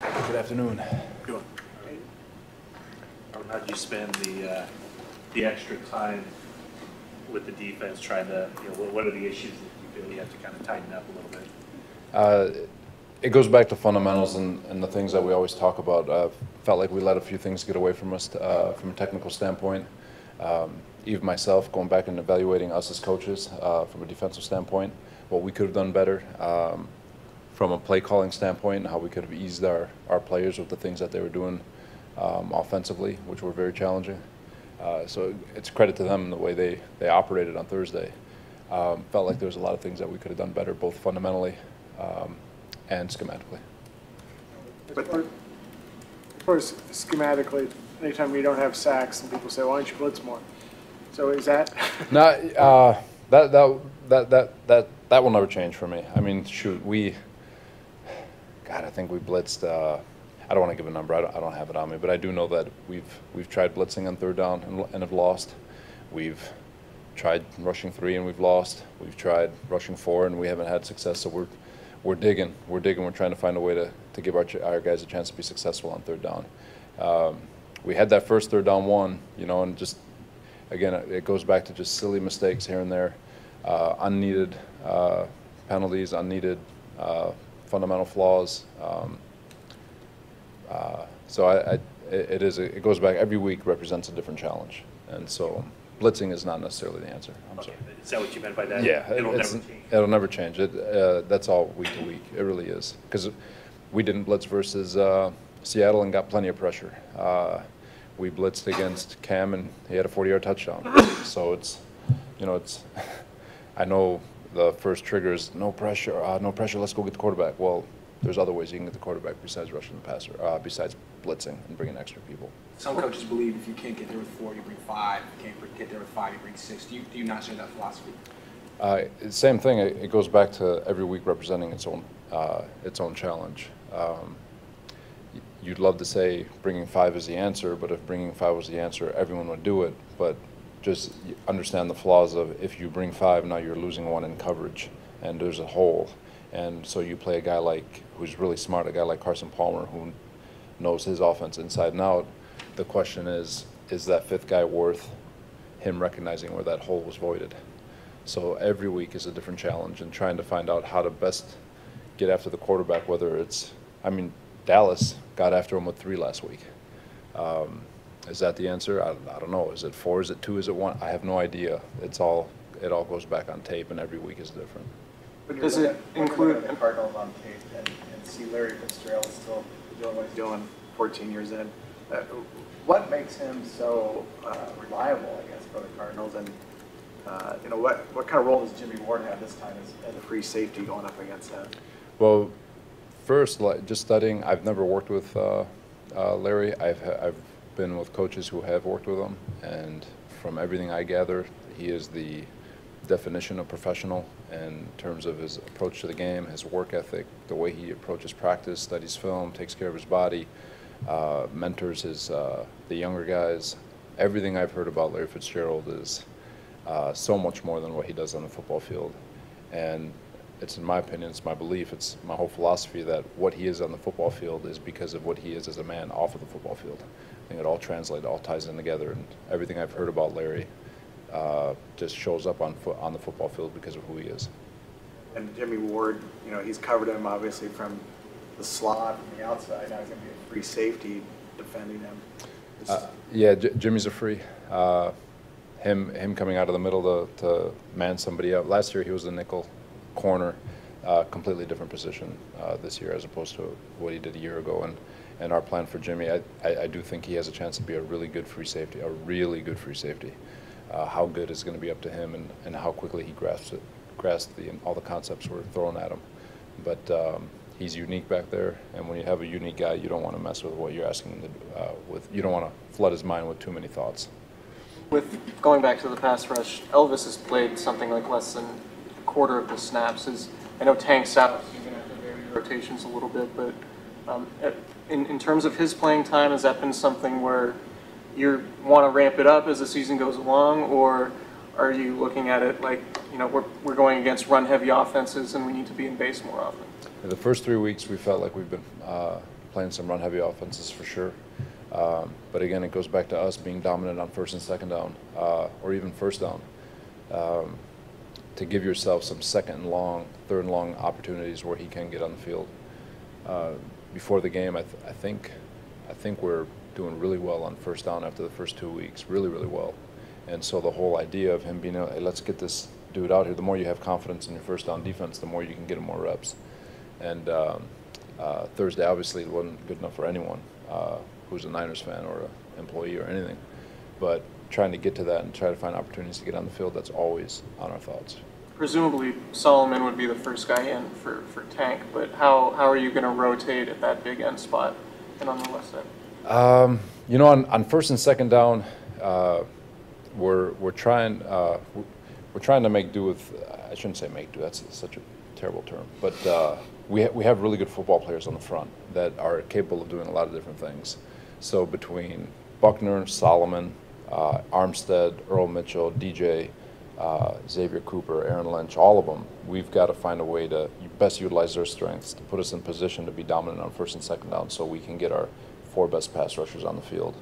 Good afternoon. Good. How did you spend the extra time with the defense trying to, what are the issues that you feel you have to kind of tighten up a little bit? It goes back to fundamentals and the things that we always talk about. Felt like we let a few things get away from us from a technical standpoint. Even myself, going back and evaluating us as coaches from a defensive standpoint, what we could have done better. From a play calling standpoint, how we could have eased our players with the things that they were doing offensively, which were very challenging. So it's credit to them the way they operated on Thursday. Felt like there was a lot of things that we could have done better, both fundamentally and schematically. But of course, schematically, anytime you don't have sacks, and people say, "Why don't you blitz more?" So is that? No, that will never change for me. I mean, shoot, I think we blitzed. I don't want to give a number. I don't have it on me, but I do know that we've tried blitzing on third down and have lost. We've tried rushing 3 and we've lost. We've tried rushing 4 and we haven't had success. So we're digging. We're trying to find a way to give our guys a chance to be successful on third down. We had that first third down one, and just again it goes back to just silly mistakes here and there, unneeded penalties, unneeded fundamental flaws. So it goes back. Every week represents a different challenge, and so blitzing is not necessarily the answer. I'm sorry. Is that what you meant by that? Yeah, it'll never change. That's all week to week. It really is, because we didn't blitz versus Seattle and got plenty of pressure. We blitzed against Cam and he had a 40-yard touchdown. So it's I know the first trigger is no pressure. Let's go get the quarterback. Well, there's other ways you can get the quarterback besides rushing the passer, besides blitzing and bringing extra people. Some coaches believe if you can't get there with 4, you bring 5. If you can't get there with 5, you bring 6. Do you not share that philosophy? Same thing. It goes back to every week representing its own challenge. You'd love to say bringing 5 is the answer, but if bringing 5 was the answer, everyone would do it. But just understand the flaws of if you bring 5, now you're losing 1 in coverage, and there's a hole. And so you play a guy who's really smart, a guy like Carson Palmer, who knows his offense inside and out. The question is that 5th guy worth him recognizing where that hole was voided? So every week is a different challenge, and trying to find out how to best get after the quarterback, whether it's, Dallas got after him with 3 last week. Is that the answer? I don't know. Is it 4? Is it 2? Is it 1? I have no idea. It all goes back on tape, and every week is different. Does it include the Cardinals on tape and see Larry Fitzgerald still doing what he's doing 14 years in? What makes him so reliable, I guess, for the Cardinals? And what kind of role does Jimmy Ward have this time as a free safety going up against that? Well, first, just studying. I've never worked with Larry. I've been with coaches who have worked with him, and from everything I gather, he is the definition of professional in terms of his approach to the game, his work ethic, the way he approaches practice, studies film, takes care of his body, mentors the younger guys. Everything I've heard about Larry Fitzgerald is so much more than what he does on the football field. And it's, in my opinion, it's my belief, it's my whole philosophy that what he is on the football field is because of what he is as a man off of the football field. I think it all translates, all ties in together, and everything I've heard about Larry just shows up on the football field because of who he is. And Jimmy Ward, he's covered him obviously from the slot, from the outside. Now he's going to be a free safety defending him. Yeah, Jimmy's a free. Him coming out of the middle to man somebody up. Last year he was the nickel corner, completely different position this year as opposed to what he did a year ago. And our plan for Jimmy, I do think he has a chance to be a really good free safety, How good is going to be up to him, and how quickly he grasps all the concepts we're throwing at him. But he's unique back there, and when you have a unique guy, you don't want to mess with what you're asking him to do. You don't want to flood his mind with too many thoughts. With going back to the pass rush, Elvis has played something like less than a quarter of the snaps. I know Tank's out, so you're going to have to vary rotations a little bit, but in terms of his playing time, has that been something where you want to ramp it up as the season goes along, or are you looking at it like, we're going against run-heavy offenses and we need to be in base more often? The first 3 weeks we felt like we've been playing some run-heavy offenses for sure. But again, it goes back to us being dominant on first and second down, or even first down, to give yourself some second and long, third and long opportunities where he can get on the field. Before the game, I think we're doing really well on first down after the first 2 weeks, really, really well. And so the whole idea of him being, hey, let's get this dude out here. The more you have confidence in your first down defense, the more you can get him more reps. And Thursday, obviously, it wasn't good enough for anyone who's a Niners fan or an employee or anything. But trying to get to that and try to find opportunities to get on the field, that's always on our thoughts. Presumably, Solomon would be the first guy in for Tank, but how are you going to rotate at that big end spot and on the west side? You know, on first and second down, we're trying to make do with. I shouldn't say make do. That's such a terrible term. But we have really good football players on the front that are capable of doing a lot of different things. So between Buckner, Solomon, Armstead, Earl Mitchell, DJ, Xavier Cooper, Aaron Lynch, all of them, we've got to find a way to best utilize their strengths to put us in position to be dominant on first and second down, so we can get our 4 best pass rushers on the field,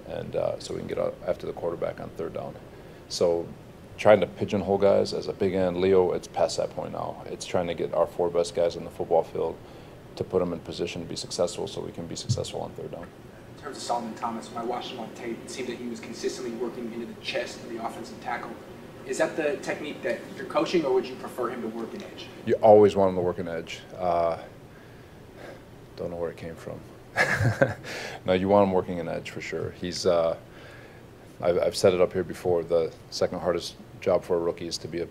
and so we can get after the quarterback on third down. So trying to pigeonhole guys as a big end, Leo, it's past that point now. It's trying to get our 4 best guys on the football field to put them in position to be successful, so we can be successful on third down. In terms of Solomon Thomas, when I watched him on tape, it seemed that he was consistently working into the chest of the offensive tackle. Is that the technique that you're coaching, or would you prefer him to work an edge? You always want him to work an edge. Don't know where it came from. No, you want him working an edge for sure. He's, I've said it up here before, the second hardest job for a rookie is to be a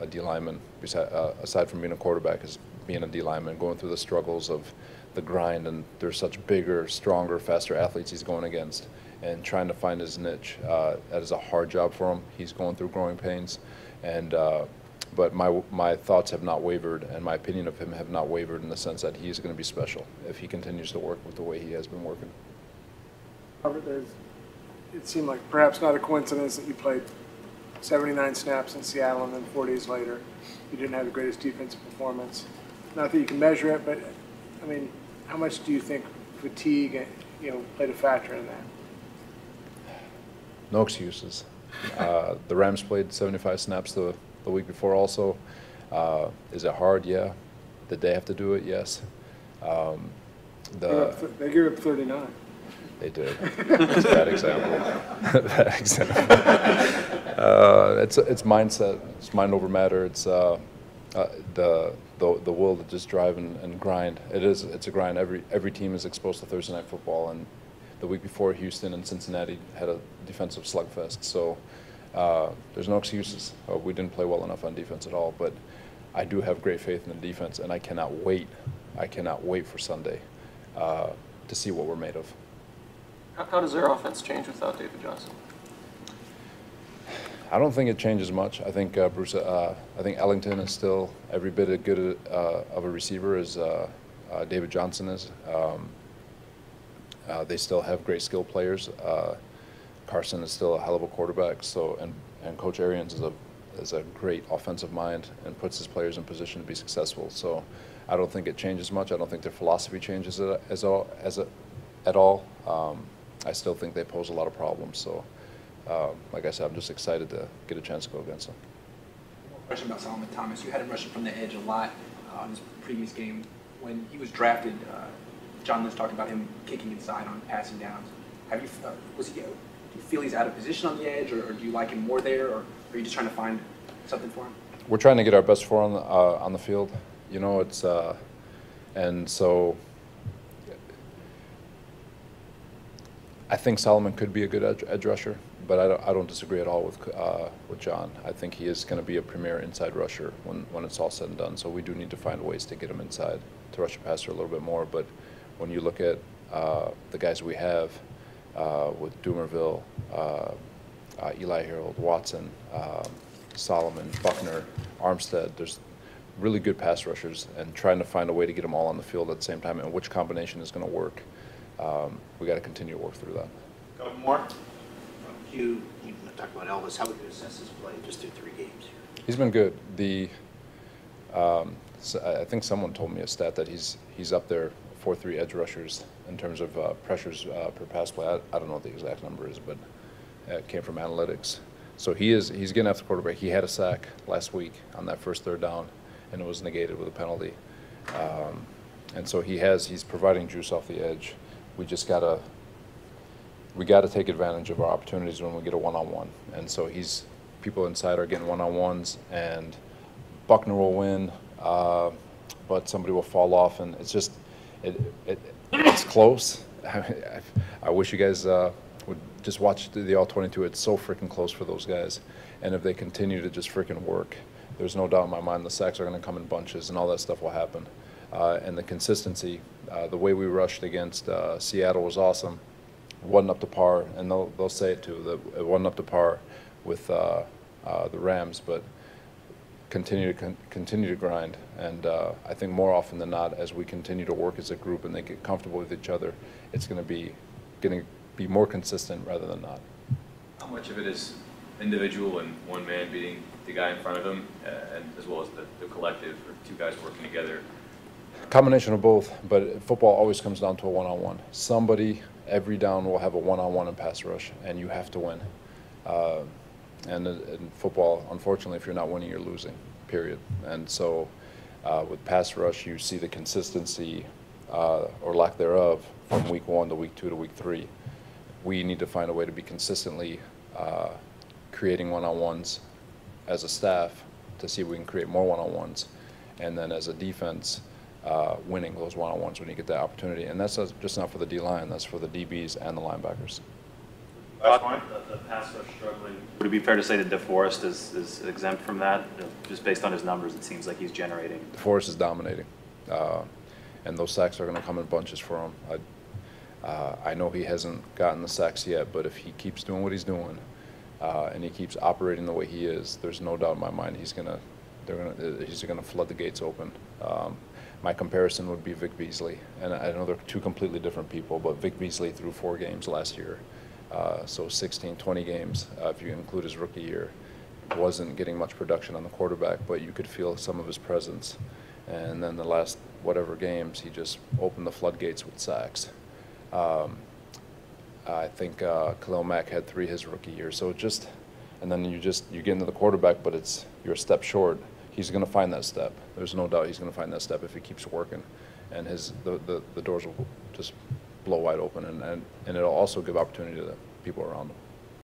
D lineman, aside from being a quarterback, is being a D lineman, going through the struggles of the grind, and there's such bigger, stronger, faster athletes he's going against, and trying to find his niche. That is a hard job for him. He's going through growing pains, and but my thoughts have not wavered, and my opinion of him have not wavered in the sense that he's going to be special if he continues to work with the way he has been working. Robert, it seemed like perhaps not a coincidence that you played 79 snaps in Seattle, and then 4 days later you didn't have the greatest defensive performance. Not that you can measure it, but I mean, how much do you think fatigue, played a factor in that? No excuses. The Rams played 75 snaps the week before also. Is it hard? Yeah. Did they have to do it? Yes. They gave up 39. They did. It's a bad example. Bad example. It's mindset. It's mind over matter. It's the will to just drive and grind. It's a grind. Every team is exposed to Thursday night football, and the week before, Houston and Cincinnati had a defensive slugfest. So there's no excuses. We didn't play well enough on defense at all, but I do have great faith in the defense, and I cannot wait for Sunday to see what we're made of. How does their offense change without David Johnson? I don't think it changes much. I think I think Ellington is still every bit as good of a receiver as David Johnson is. They still have great skill players. Carson is still a hell of a quarterback. So and Coach Arians is a great offensive mind and puts his players in position to be successful. So I don't think it changes much. I don't think their philosophy changes at all. I still think they pose a lot of problems. So like I said, I'm just excited to get a chance to go against them. Question about Solomon Thomas. You had him rushing from the edge a lot on his previous game. When he was drafted, John Lynch talked about him kicking inside on passing downs. Do you feel he's out of position on the edge, or do you like him more there, or are you just trying to find something for him? We're trying to get our best for him on the field. It's and so I think Solomon could be a good edge rusher, but I don't disagree at all with John. I think he is going to be a premier inside rusher when it's all said and done. So we do need to find ways to get him inside to rush the passer a little bit more. But when you look at the guys we have with Dumerville, Eli Harold, Watson, Solomon, Buckner, Armstead, there's really good pass rushers, and trying to find a way to get them all on the field at the same time and which combination is going to work. We got to continue to work through that. Go more. You talked about Elvis. How would you assess his play just through 3 games? He's been good. I think someone told me a stat that he's up there 4-3 edge rushers in terms of pressures per pass play. I don't know what the exact number is, but it came from analytics. So he's getting after the quarterback. He had a sack last week on that first third down, and it was negated with a penalty. And so he's providing juice off the edge. We gotta take advantage of our opportunities when we get a one-on-one. And so people inside are getting one-on-ones, and Buckner will win, but somebody will fall off, and it's just it's close. I wish you guys would just watch the All-22. It's so freaking close for those guys, and if they continue to just freaking work, there's no doubt in my mind the sacks are going to come in bunches, and all that stuff will happen. And the consistency, the way we rushed against Seattle was awesome. It wasn't up to par, and they'll say it too. That it wasn't up to par with the Rams, but continue to grind. And I think more often than not, as we continue to work as a group and they get comfortable with each other, it's going to be more consistent rather than not. How much of it is individual and one man beating the guy in front of him, and as well as the collective, or two guys working together? Combination of both, but football always comes down to a one-on-one. Somebody every down will have a one-on-one in pass rush, and you have to win. And in football, unfortunately, if you're not winning, you're losing, period. And so with pass rush, you see the consistency or lack thereof from week 1 to week 2 to week 3. We need to find a way to be consistently creating one-on-ones as a staff to see if we can create more one-on-ones. And then as a defense, winning those one-on-ones when you get that opportunity. And that's just not for the D-line, that's for the DBs and the linebackers. Last one. The pass rush struggling. Would it be fair to say that DeForest is exempt from that? Just based on his numbers, it seems like he's generating. DeForest is dominating. And those sacks are going to come in bunches for him. I know he hasn't gotten the sacks yet, but if he keeps doing what he's doing and he keeps operating the way he is, there's no doubt in my mind he's gonna flood the gates open. My comparison would be Vic Beasley, and I know they're two completely different people, but Vic Beasley threw 4 games last year, so 16, 20 games if you include his rookie year. Wasn't getting much production on the quarterback, but you could feel some of his presence. And then the last whatever games, he just opened the floodgates with sacks. I think Khalil Mack had 3 his rookie year, so and then you get into the quarterback, but you're a step short. He's going to find that step. There's no doubt he's going to find that step if he keeps working, and the doors will just blow wide open, and it'll also give opportunity to the people around him.